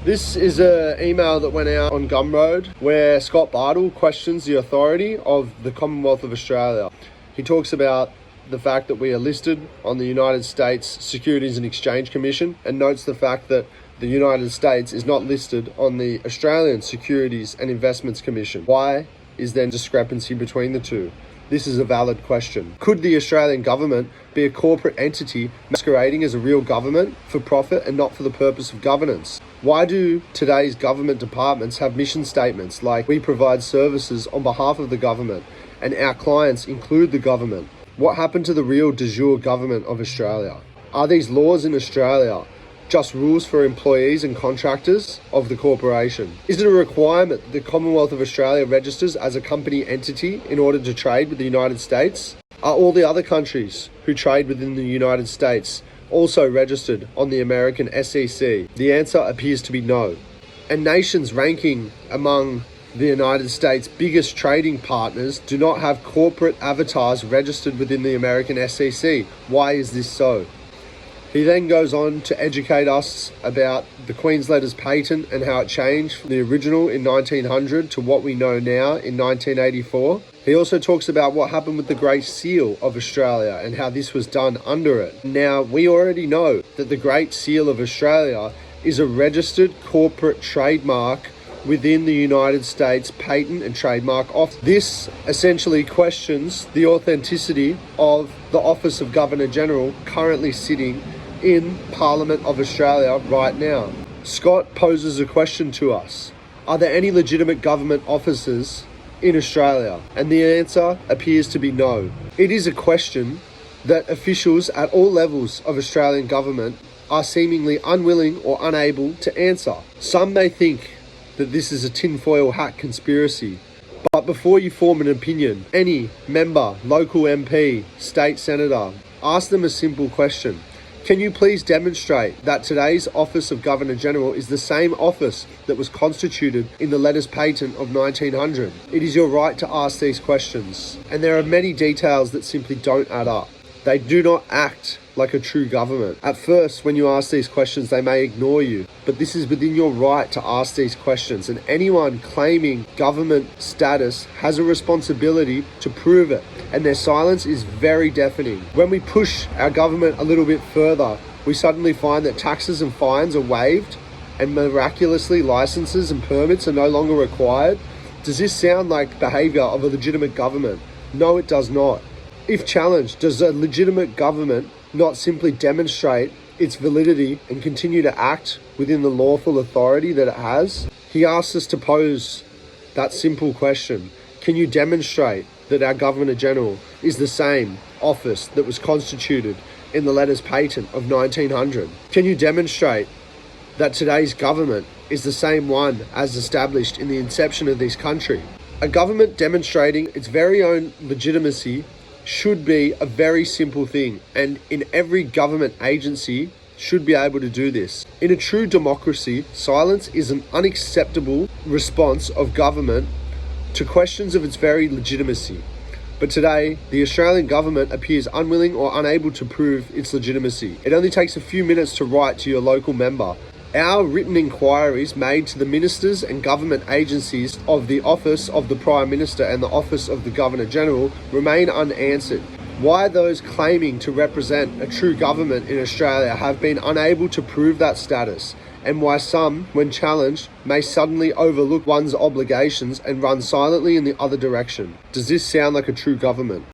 This is an email that went out on GumRoad where Scott Bartle questions the authority of the Commonwealth of Australia. He talks about the fact that we are listed on the United States Securities and Exchange Commission and notes the fact that the United States is not listed on the Australian Securities and Investments Commission. Why is there discrepancy between the two? This is a valid question. Could the Australian government be a corporate entity masquerading as a real government for profit and not for the purpose of governance? Why do today's government departments have mission statements like we provide services on behalf of the government and our clients include the government? What happened to the real de jure government of Australia? Are these laws in Australia just rules for employees and contractors of the corporation? Is it a requirement that the Commonwealth of Australia registers as a company entity in order to trade with the United States? Are all the other countries who trade within the United States also registered on the American SEC? The answer appears to be no. And nations ranking among the United States' biggest trading partners do not have corporate avatars registered within the American SEC. Why is this so? He then goes on to educate us about the Queen's Letters patent and how it changed from the original in 1900 to what we know now in 1984. He also talks about what happened with the Great Seal of Australia and how this was done under it. Now, we already know that the Great Seal of Australia is a registered corporate trademark within the United States Patent and Trademark Office. This essentially questions the authenticity of the Office of Governor General currently sitting in Parliament of Australia right now. Scott poses a question to us. Are there any legitimate government officers in Australia? And the answer appears to be no. It is a question that officials at all levels of Australian government are seemingly unwilling or unable to answer. Some may think that this is a tinfoil hat conspiracy, but before you form an opinion, any member, local MP, state senator, ask them a simple question. Can you please demonstrate that today's Office of Governor General is the same office that was constituted in the Letters Patent of 1900? It is your right to ask these questions, and there are many details that simply don't add up. They do not act like a true government. At first, when you ask these questions, they may ignore you, but this is within your right to ask these questions, and anyone claiming government status has a responsibility to prove it, and their silence is very deafening. When we push our government a little bit further, we suddenly find that taxes and fines are waived, and miraculously licenses and permits are no longer required. Does this sound like behavior of a legitimate government? No, it does not. If challenged, does a legitimate government not simply demonstrate its validity and continue to act within the lawful authority that it has? He asks us to pose that simple question. Can you demonstrate that our Governor General is the same office that was constituted in the Letters Patent of 1900? Can you demonstrate that today's government is the same one as established in the inception of this country? A government demonstrating its very own legitimacy should be a very simple thing, and in every government agency should be able to do this. In a true democracy, silence is an unacceptable response of government to questions of its very legitimacy. But today, the Australian government appears unwilling or unable to prove its legitimacy. It only takes a few minutes to write to your local member. Our written inquiries made to the ministers and government agencies of the Office of the Prime Minister and the Office of the Governor General remain unanswered. Why those claiming to represent a true government in Australia have been unable to prove that status, and why some, when challenged, may suddenly overlook one's obligations and run silently in the other direction. Does this sound like a true government?